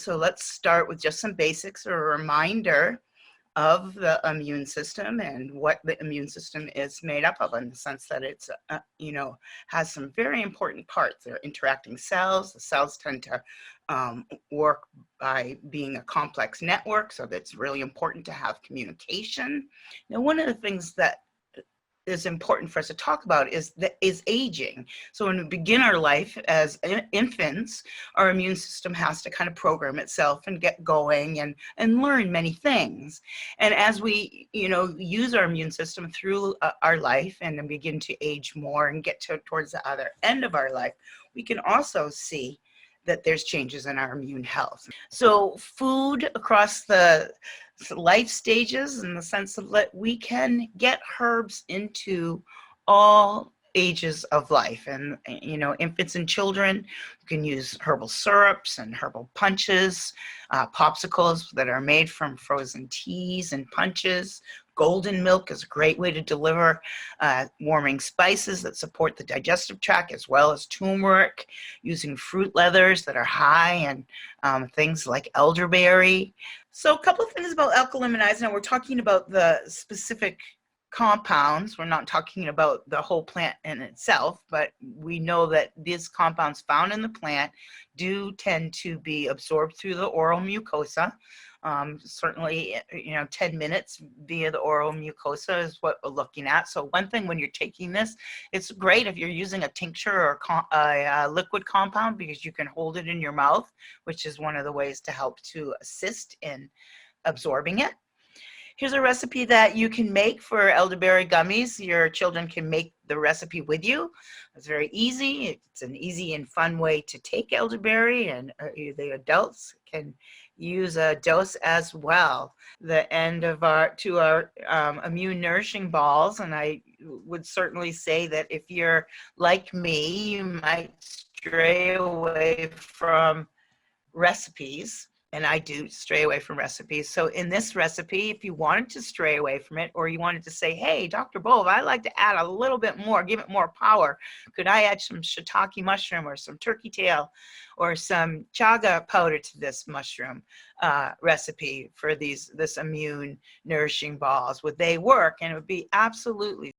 So let's start with just some basics or a reminder of the immune system and what the immune system is made up of, in the sense that it's, has some very important parts. They're interacting cells. The cells tend to work by being a complex network, so that's really important to have communication. Now, one of the things that is important for us to talk about is aging. So when we begin our life as infants, our immune system has to kind of program itself and get going and learn many things. And as we use our immune system through our life and then begin to age more and get towards the other end of our life, we can also see that there's changes in our immune health. So food across the life stages, in the sense of that we can get herbs into all ages of life. And infants and children can use herbal syrups and herbal punches, popsicles that are made from frozen teas and punches. Golden milk is a great way to deliver warming spices that support the digestive tract, as well as turmeric, using fruit leathers that are high in things like elderberry. So a couple of things about alkaliminize. Now we're talking about the specific compounds. We're not talking about the whole plant in itself, but we know that these compounds found in the plant do tend to be absorbed through the oral mucosa. Certainly, 10 minutes via the oral mucosa is what we're looking at. So one thing when you're taking this, it's great if you're using a tincture or a liquid compound, because you can hold it in your mouth, which is one of the ways to help to assist in absorbing it. Here's a recipe that you can make for elderberry gummies. Your children can make the recipe with you. It's very easy. It's an easy and fun way to take elderberry, and the adults can use a dose as well. The end of our immune nourishing balls, and I would certainly say that if you're like me, you might stray away from recipes. And I do stray away from recipes. So in this recipe, if you wanted to stray away from it, or you wanted to say, hey, Dr. Bove, I'd like to add a little bit more, give it more power. Could I add some shiitake mushroom or some turkey tail or some chaga powder to this mushroom recipe for this immune nourishing balls? Would they work? And it would be absolutely